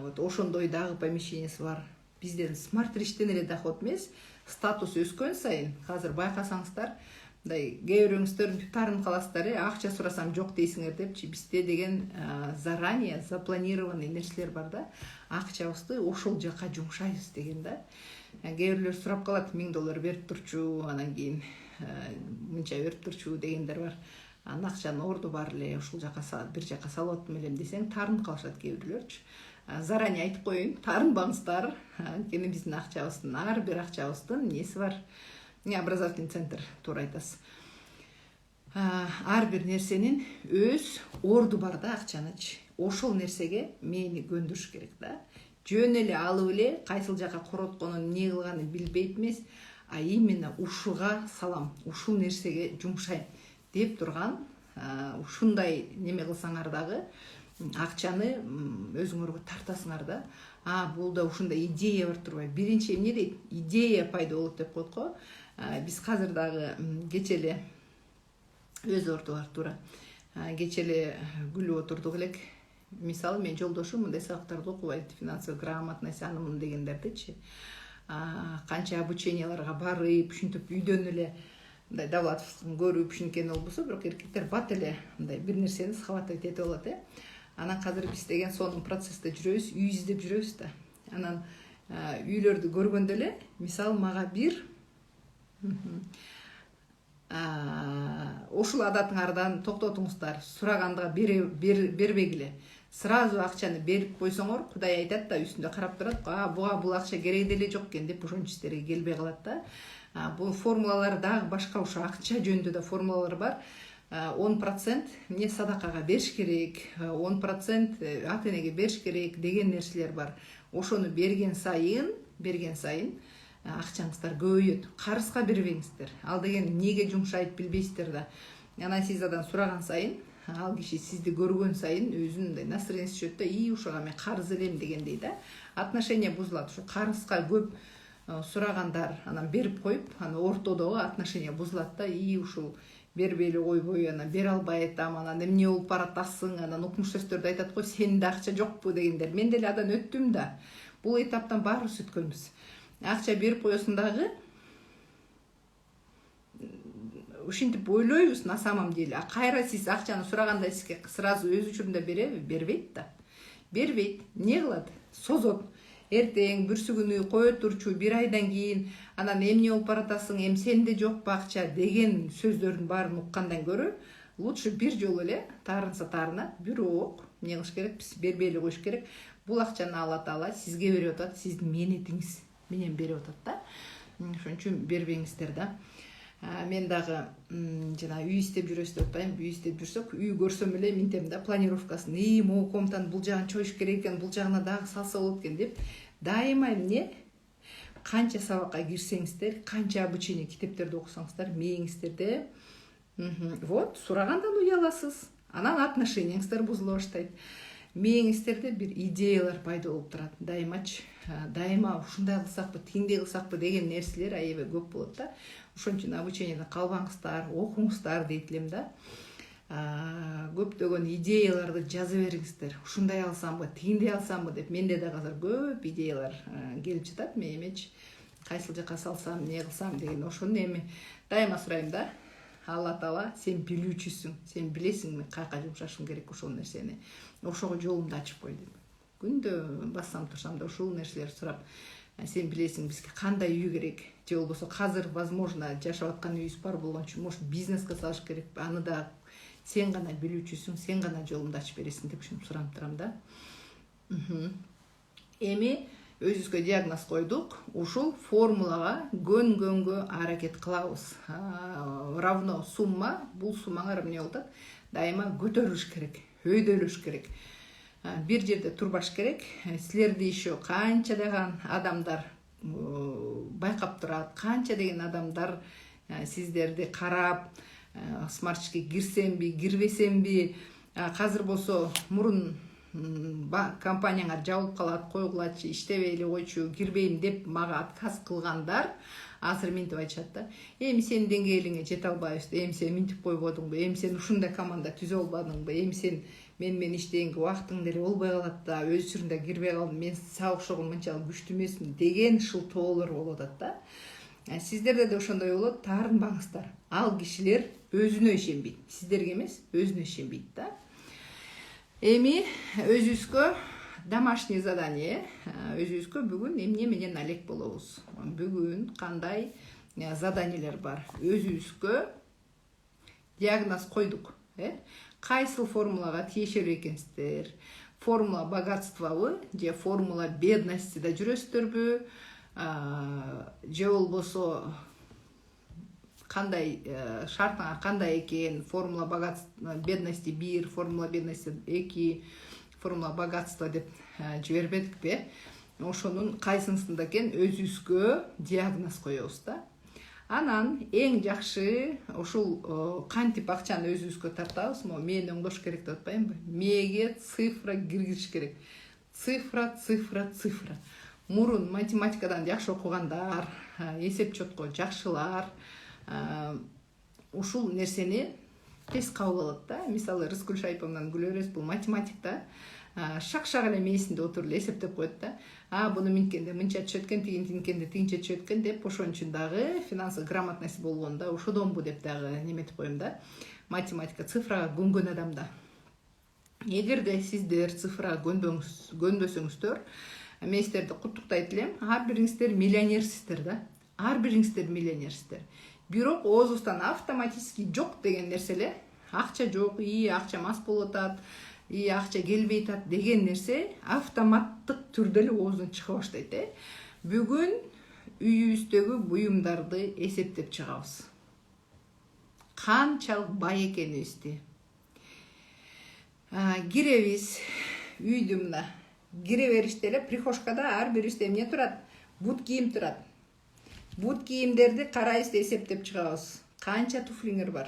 вот ошондой дагы помещениеси бар. Бизден смарт риштен эле доход эмес, статус өскөн сайын, азыр байкасаңыздар, мындай кээ бирөөңүздөр таарынып каласыздар, акча сурасам жок дейсиңер депчи. Бизде деген заранее запланированный нерселер бар да. Акчабызды ошол жака жумшайбыз деген да. Кээ бирлер сурап калат, $1000 берип турчу, анан кийин мынча берип турчу дегендер бар. Анын акчанын орду бар эле, ушул жака бир жака салып аттым элем десең, таарынып калышат кээ бирлерчү. Заранее айтып коеюн, таарынбаңыздар. Анткени биздин акчабыздын, ар бир акчабыздын неси бар. Образовательный центр, туура айтасыз. Ар бир нерсенин өз орду бар да акчанычы. Ошол нерсеге мени көндүрүш керек да. Жөн эле алып эле кайсыл жака коротконун, эмне кылганын билбейт эмес, именно ушуга салам, ушул нерсеге жумшайм деп турган, ушундай неме кылсаңар дагы акчаны өзүңөргө тартасыңар да. Бул да ушундай идея бар турбайбы. Биринчи эмне дейт? Идея пайда болот деп коет го. Биз казыр дагы кече эле өз орду бар, туура. Кече эле күлүп отурдук элек. мисалы мен жолдошум мындай сабактарды окубайт, финансовый грамотность анымын дегендердичи. Канча обученияларга барып, ушинтип үйдөн эле мындай Давлатовдун көрүп ушинткен болбосо, бирок эркектер бат эле мындай бир нерсени схватывать этип алат. Анан азыр биз деген сонун процессте жүрөбүз, үй издеп жүрөбүз да. Анан үйлөрдү көргөндө эле, мисалы мага бир ушул адатыңардан токтотуңуздар, сураганда бербегиле. Сразу акчаны берип койсоңор, Кудай айтат да, үстүндө карап турат, буга бул акча кереги деле жок экен деп ошончо иштерге келбей калат да. Бул формулалар дагы башка, ошо акча жөнүндө да формулалар бар. 10% эмне садакага бериш керек, 10% ата-энеге бериш керек деген нерселер бар. Ошону берген сайын акчаңыздар көбөйөт. Карызга бербеңиздер. Ал деген эмнеге жумшайт билбейсиздер да. Анан сиз адан сураган сайын, ал киши сизди көргөн сайын өзүнүн настроениясы түшөт да, ушуга мен карыз элем дегендей да. Отношения бузулат. Ушу карызга көп сурагандар анан берип коюп, анан ортодогу отношения бузулат да, ушул бербей эле койбой, анан бере албай атам, анан эмне болуп баратасың, анан укмуш сөздөрдү айтат го, сенде акча жокпу дегендер. Мен деле адан өттүм да. Бул этаптан баарыбыз өткөнбүз. Акча берип коесуң дагы, ушинтип ойлойбуз на самом деле. Кайра сиз акчаны сураганда сизге сразу өз учурунда береби? Бербейт да. Бербейт. Эмне кылат? Созот. Эртең, бүрсү күнү кое турчу, бир айдан кийин, анан эмне болуп баратасың, сенде жокпу акча деген сөздөрдүн баарын уккандан көрө, лучше бир жолу эле таарынса таарына, бирок эмне кылыш керек? Биз бербей эле коюш керек. Бул акчаны Алла Таала сизге берип атат, сиздин мээнетиңиз менен берип атат да. Ошон үчүн бербеңиздер да. Мен дагы жана үй издеп жүрөбүз деп атпайм, үй издеп жүрсөк, үй көрсөм эле минтем да планировкасын, могу комнатаны бул жагын чоюш керек экен, бул жагына дагы салса болот экен деп, дайыма эмне, канча сабакка кирсеңиздер, канча обучение китептерди окусаңыздар, мээңиздерде вот сурагандан уяласыз, анан отношенияңыздар бузула баштайт. Мээңиздерде бир идеялар пайда болуп турат, дайымачы. Дайыма ушундай кылсакпы, тигиндей кылсакпы деген нерселер аябай көп болот да. Ошон үчүн обучениеде калбаңыздар, окуңуздар дейт элем да. Көптөгөн идеяларды жаза бериңиздер. Ушундай алсамбы, тигиндей алсамбы деп. Менде да азыр көп идеялар келип жатат. Мен эмечи кайсыл жака салсам, эмне кылсам деген ошону эми дайыма сурайм да. Алла Таала, сен билүүчүсүң, сен билесиң мен каяка жумшашым керек ошол нерсени. Ошого жолумду ачып кой деп. Күндө бассам турсам да ушул нерселерди сурап, сен билесиң бизге кандай үй керек, же болбосо азыр возможно жашап аткан үйүбүз бар болгон үчүн может бизнеске салыш керекпи, аны да сен гана билүүчүсүң, сен гана жолумду ачып бересиң деп ушинтип суранып турам да. Эми өзүбүзгө диагноз койдук, ушул формулага көнгөнгө аракет кылабыз. Равно сумма, бул суммаңар эмне болот? Дайыма көтөрүлүш керек, өйдөлүш керек. Бир жерде турбаш керек. Силерди еще канчадаган адамдар байкап турат, канча деген адамдар сиздерди карап, смартчикке кирсемби, кирбесемби, азыр болсо мурун компанияңар жабылып калат, койгулачы, иштебей эле койчу, кирбейм деп мага отказ кылгандар азыр минтип айтышат да. Эми сенин деңгээлиңе жете албайбыз, эми сен минтип койбодуңбу, эми сен ушундай команда түзө албадыңбы, эми сен мен иштегенге убактың деле болбой калат да, өз учурунда кирбей калдым, мен сага окшогон мынчалык күчтүү эмесмин деген шылтоолор болуп атат да. Сиздерде да ошондой болот, таарынбаңыздар. Ал кишилер өзүнө ишенбейт, сиздерге эмес, өзүнө ишенбейт да. Эми өзүбүзгө домашний задание, өзүбүзгө бүгүн эмне менен алек болобуз. Бүгүн кандай заданиялар бар? Өзүбүзгө диагноз койдук, кайсыл формулага тиешелүү экенсиздер? Формула богатствобу же формула бедности да жүрөсүздөрбү? Же болбосо кандай шартыңар кандай экен? Формула богатства бедности 1, формула бедности 2, формула богатства деп жибербедикпи? Ошонун кайсынысында экен өзүбүзгө диагноз коебуз да. Анан эң жакшы ушул кантип акчаны өзүбүзгө тартабыз, мен оңдош керек деп атпаймынбы? Мээге цифра киргизиш керек. Цифра. Мурун математикадан жакшы окугандар, эсеп чотко жакшылар ушул нерсени тез кабыл алат да. Мисалы Рыскүл Шайыповнан күлө беребиз, бул математикта шак эле мээсинде отуруп эле эсептеп коет да. Буну минткенде мынча түшөт экен, тигинкенде тигинче түшөт экен деп, ошон үчүн дагы финансовый грамотность болгондо ошодонбу деп дагы неметип коем да. Математика цифрага көнгөн адамда. Эгерде сиздер цифрага көнбөсөңүздөр, мен сиздерди куттуктайт элем. Ар бириңиздер миллионерсиздер да. Ар бириңиздер миллионерсиздер. Бирок оозубуздан автоматически жок деген нерсе эле, акча жок, акча мас болуп атат, акча келбей атат деген нерсе автоматтык түрдө эле оозунан чыга баштайт. Бүгүн үйүбүздөгү буюмдарды эсептеп чыгабыз. Канчалык бай экенибизди. Киребиз үйдү мына. Кире бериште эле прихожкада ар бирибизде эмне турат? Бут кийим турат. Бут кийимдерди карайбыз, эсептеп чыгабыз. Канча туфлиңер бар?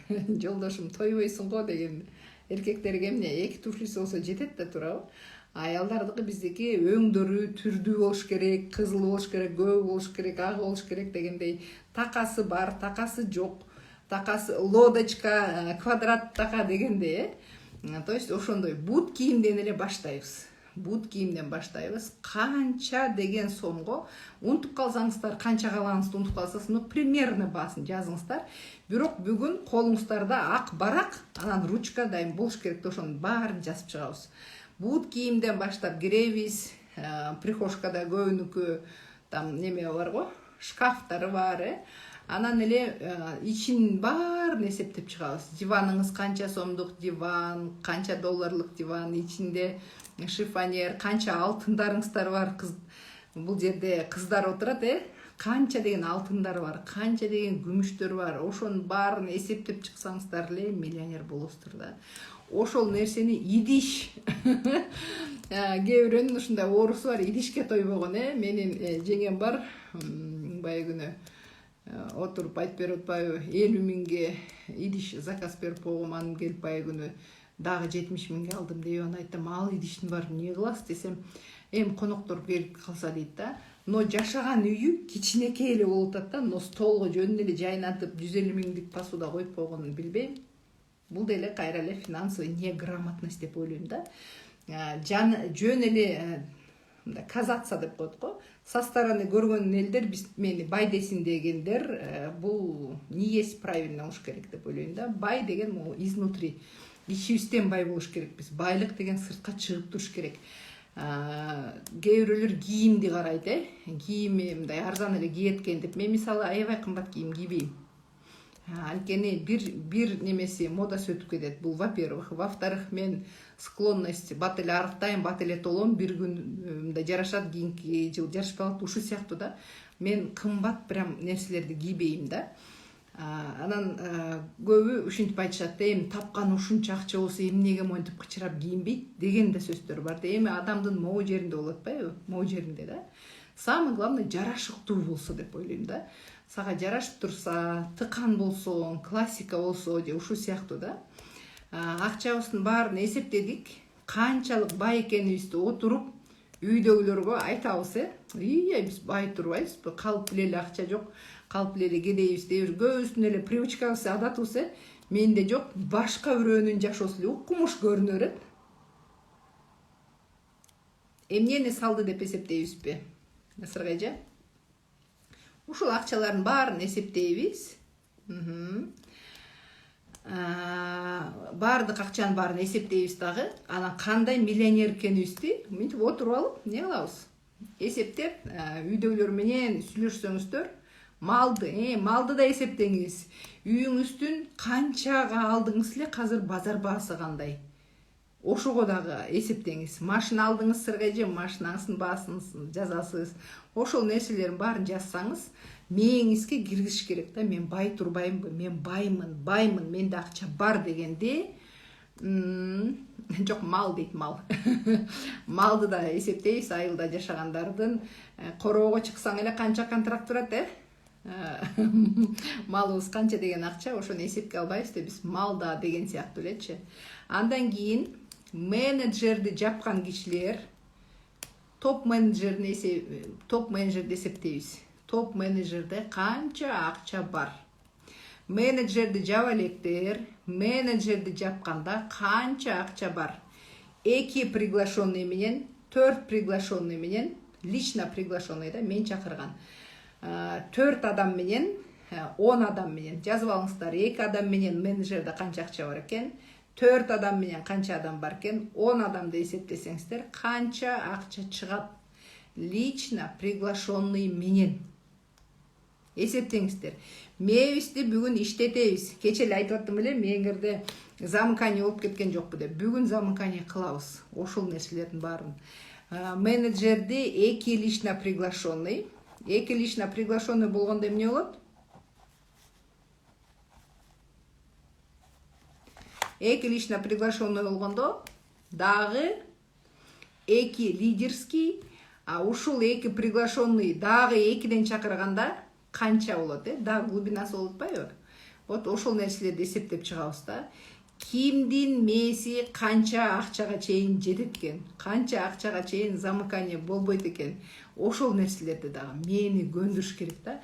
Жолдошум тойбойсуң го деген. Эркектерге эмне 2 туфлиси болсо жетет да турабы? Аялдардыкы биздики өңдөрү түрдүү болуш керек, кызыл болуш керек, көк болуш керек, ак болуш керек дегендей. Такасы бар, такасы жок. Такасы лодочка, квадрат така дегендей. То есть ошондой бут кийимден эле баштайбыз. Бут кийимден баштайбыз. Канча деген сомго унутуп калсаңыздар, канча калагыңызды унутуп калсаңыз, примерно баасын жазыңыздар. Бирок бүгүн колуңуздарда ак барак, анан ручка дайым болуш керек, ошонун баарын жазып чыгабыз. Бут кийимден баштап киребиз. Прихожкада көбүнүкү там неме бар го, шкафтары бар, Анан эле ичин баарын эсептеп чыгабыз. Диваныңыз канча сомдук диван, канча долларлык диван, ичинде шифонер, канча алтындарыңыздар бар. Бул жерде кыздар отурат, канча деген алтындар бар, канча деген күмүштөр бар. Ошонун баарын эсептеп чыксаңыздар эле миллионер болосуздар да. Ошол нерсени идиш. Кээ бирөөнүн ушундай оорусу бар, идишке тойбогон, Менин жеңем бар, бая күнү отуруп айтып берип атпайбы, 50 миңге идиш заказ берип койгом, анын келип бая күнү дагы 70 миңге алдым деп анан айттым, ал идиштин баарын эмне кыласыз десем, коноктор келип калса дейт да. Но жашаган үйү кичинекей эле болуп атат да, но столго жөн эле жайнатып 150 миңдик посуда коюп койгонун билбейм. Бул деле кайра эле финансовый неграмотность деп ойлойм да. Жөн эле казаться деп коет го. Со стороны көргөн элдер мени бай десин дегендер, бул ниеси правильно болуш керек деп ойлойм да. Бай деген могу изнутри, ичибизден бай болуш керекпиз. Байлык деген сыртка чыгып туруш керек. Кээ бирөөлөр кийимди карайт, кийими мындай арзан эле кийет экен деп. Мен мисалы аябай кымбат кийим кийбейм. Анткени бир немеси модасы өтүп кетет. Бул во-первых, во-вторых, мен склонность бат эле арыктайм, бат эле толом, бир күн мындай жарашат, кийинки жыл жарашпай калат, ушу сыяктуу да. Мен кымбат прям нерселерди кийбейм да. Анан көбү ушинтип айтышат, эми тапкан ушунча акча болсо эмнеге монтип кычырап кийинбейт деген да сөздөр бар. Эми адамдын могу жеринде болуп атпайбы? Могу жеринде да. Самое главное жарашыктуу болсо деп ойлойм да. Сага жарашып турса, тыкан болсо, классика болсо, же ушул сыяктуу да. Акчабыздын баарын эсептедик, канчалык бай экенибизди отуруп үйдөгүлөргө айтабыз, биз бай турбайбызбы, калп эле акча жок, калп эле кедейбиз дейбиз. Көбүбүздүн эле привычкабыз, адатыбыз, менде жок, башка бирөөнүн жашоосу эле укмуш көрүнө берет. Эмнени салды деп эсептейбизби? Сыргайжа. Ушул акчалардын баарын эсептейбиз. Баардык акчанын баарын эсептейбиз дагы. Анан кандай миллионер экенибизди мынтип отуруп алып, эмне кылабыз? Эсептеп, үйдөгүлөр менен сүйлөшсөңүздөр, малды да эсептеңиз. Үйүңүздүн канчага алдыңыз эле, азыр базар баасы кандай? Ошого дагы эсептеңиз. Машина алдыңыз, Сыргайжа, машинаңыздын баасын жазасыз. Ошол нерселердин баарын жазсаңыз, мээңизге киргизиш керек да. Мен бай турбаймбы? Мен баймын, менде акча бар дегенде, жок, мал дейт, мал. Малды да эсептейбиз, айылда жашагандардын. Короого чыксаң эле канча контракт турат, Малыбыз канча деген акча, ошону эсепке албайбыз да биз, малда деген сыяктуу элечи. Андан кийин менеджерди жапкан кишилер, топ менеджерди эсептейбиз. Топ менеджерде канча акча бар. менеджерди жаба электер, менеджерди жапканда канча акча бар? 2 приглашенный менен, 4 приглашенный менен, лично приглашенный да, мен чакырган. 4 адам менен, 10 адам менен жазып алыңыздар. 2 адам менен менеджерде канча акча бар экен, 4 адам менен канча адам бар экен, 10 адамды эсептесеңиздер, канча акча чыгат? Лично приглашенный менен эсептеңиздер. Мебизди бүгүн иштетебиз. Кече эле айтып аттым эле, меңерде замыкание болуп кеткен жокпу деп. Бүгүн замыкание кылабыз. Ошол нерселердин баарын. Менеджерди 2 лично приглашенный. 2 лично приглашенный болгондо эмне болот? 2 лично приглашенный болгондо дагы 2 лидерский, а ушул 2 приглашенный дагы 2ден чакырганда канча болот, дагы глубинасы болуп атпайбы? Вот ошол нерселерди эсептеп чыгабыз да. Кимдин мээси канча акчага чейин жетет экен, канча акчага чейин замыкание болбойт экен. Ошол нерселерди дагы мени көндүрүш керек да.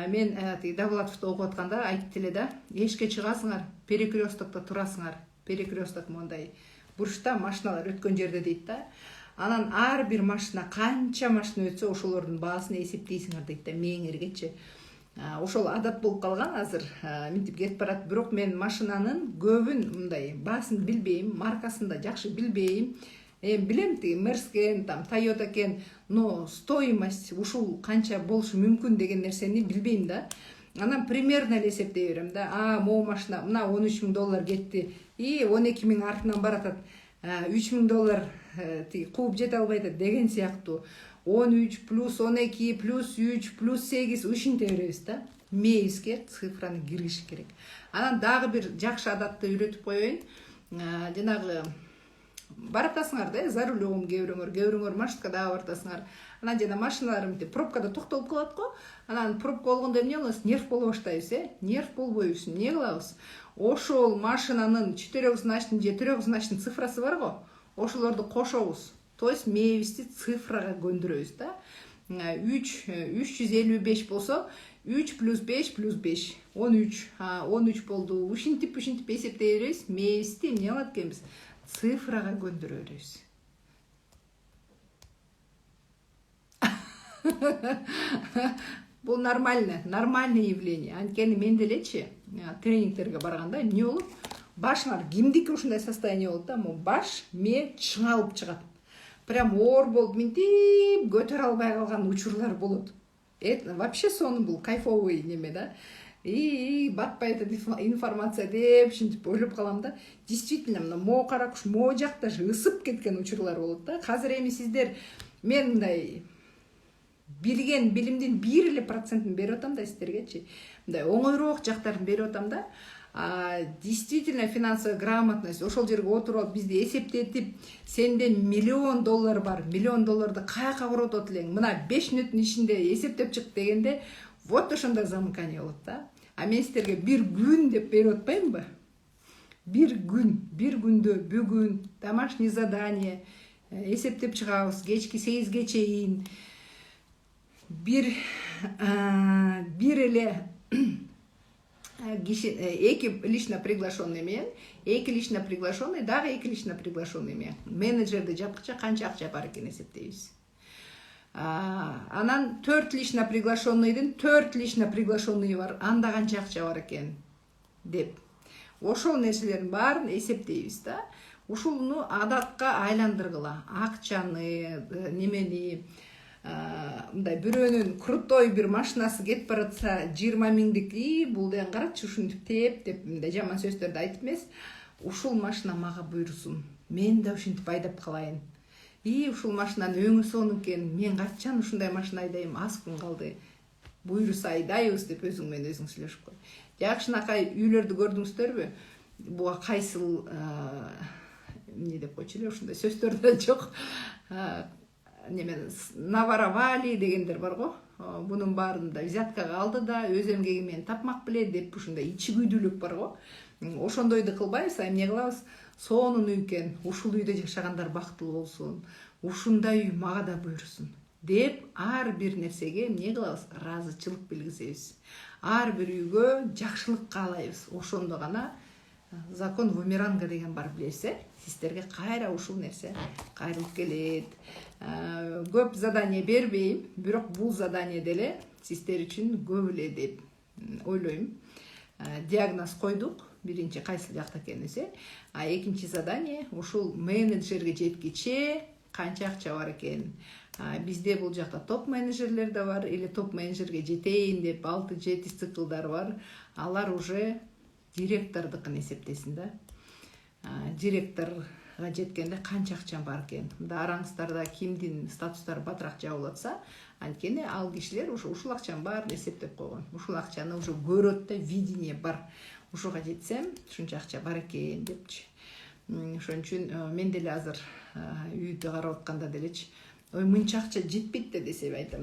Мен Давлатовду окуп атканда айтып эле да, эшикке чыгасыңар, перекрестокто турасыңар. Перекресток мондай бурчта машиналар өткөн жерде дейт да. Анан ар бир машина канча машина өтсө ошолордун баасын эсептейсиңер дейт да, мээңергечи. Ошол адат болуп калган азыр, минтип кетип барат. Бирок мен машинанын көбүн мындай баасын билбейм, маркасын да жакшы билбейм. Билем Мерскен, там Toyota экен, но стоимость ушул канча болушу мүмкүн деген нерсени билбейм да. Анан примерно эле эсептей берем да. Могу машина мына $13,000 кетти. И 12,000 артынан баратат. $3,000 кууп жете албайт деген сыяктуу. 13 плюс 12 плюс 3 плюс 8 ушинте беребиз да. Мээбизге цифраны киргизиш керек. Анан дагы бир жакшы адатты үйрөтүп коеюн. Жанагы баратасыңар да, за рулем кээ маршрутка дагы баратасыңар. Анан жана машиналар мынтип пробкада токтолуп калат го. Анан пробка болгондо эмне кылабыз? Нерв боло баштайбыз, Нерв болбой үчүн эмне кылабыз? Ошол машинанын 4значный же 3значный цифрасы бар го. Ошолорду кошобуз. То есть мээбизди цифрага көндүрөбүз да. 355 болсо 3 плюс 5 плюс 5 13. 13 болду. Ушинтип эсептей беребиз. Мээбизди эмне кылат экенбиз? Цифрага көндүрө беребиз. Бул нормальный явление. Анткени мен делечи тренингтерге барганда эмне болот? Башыңар кимдики ушундай состояние болот да, баш ме чыңалып чыгат. Прям оор болуп минтип көтөрө албай калган учурлар болот. Вообще сону бул кайфовый неме да. И батпай атат информация деп ушинтип ойлоп калам да. Действительно, мына могу каракуш могу жакта ысып кеткен учурлар болот да. Азыр эми сиздер мен мындай билген билимдин 1% берип атам да сиздергечи. Мындай оңойроок жактарын берип атам да. Действительно финансовая грамотность ошол жерге отуруп алып бизди эсептетип, сенде $1,000,000 бар, $1,000,000ды каяка коротот элең, мына 5 мүнөттүн ичинде эсептеп чык дегенде, вот ошондой замыкание болот да. Мен сиздерге бир күн деп берип атпаймынбы? Бир күндө бүгүн домашний задание эсептеп чыгабыз, кечки 8ге чейин бир эле эки лично приглашенный менен, эки лично приглашенный, дагы эки лично приглашенный менен менеджерди жапкыча канча акча бар экен эсептейбиз. Анан 4 лично приглашенныйдын 4 лично приглашенный бар, анда канча акча бар экен деп. Ошол нерселердин баарын эсептейбиз да. Ушуну адатка айландыргыла. Акчаны, немени, мындай бирөөнүн крутой бир машинасы кетип баратса 20,000дик, бул деген карачы ушинтип деп мындай жаман сөздөрдү айтып эмес. Ушул машина мага буйрусун. Мен да ушинтип айдап калайын. Ушул машинанын өңү сонун экен. Мен качан ушундай машина айдайм? Аз күн калды. Буйруса айдайбыз деп өзүң менен өзүң сүйлөшүп кой. Жакшынакай үйлөрдү көрдүңүздөрбү? Буга кайсыл эмне деп койчу эле, ушундай сөздөр да жок. Наворовали дегендер бар го. Бунун баарында взяткага алды да, өз эмгеги менен тапмак беле деп ушундай ичи күйдүүлүк бар го. Ошондойду кылбайбыз, эмне кылабыз? Сонун үй экен, ушул үйдө жашагандар бактылуу болсун. Ушундай үй мага да буйрусун. деп ар бир нерсеге эмне кылабыз, ыраазычылык билгизебиз. Ар бир үйгө жакшылык каалайбыз. Ошондо гана закон Бумеранга деген бар, билесиз. Сиздерге кайра ушул нерсе кайрылып келет. Көп задание бербейм, бирок бул задание деле сиздер үчүн көп эле деп ойлойм. Диагноз койдук, биринчи кайсы жакта экенибиз, экинчи задание ушул менеджерге жеткиче канча акча бар экен. Бизде бул жакта топ менеджерлер да бар, или топ менеджерге жетейин деп 6-7 циклдар бар. Алар уже директордукун эсептесин да. Директорга жеткенде канча акча бар экен. Мында араңыздарда кимдин статустары батыраак жабылатса, анткени ал кишилер ушул акчам бар эсептеп койгон. Ушул акчаны уже көрөт да, видение бар. Ушуга жетсем, ушунча акча бар экен депчи. Ошон үчүн мен деле азыр үйдү карап атканда делечи, ой мынча акча жетпейт да десе айтам.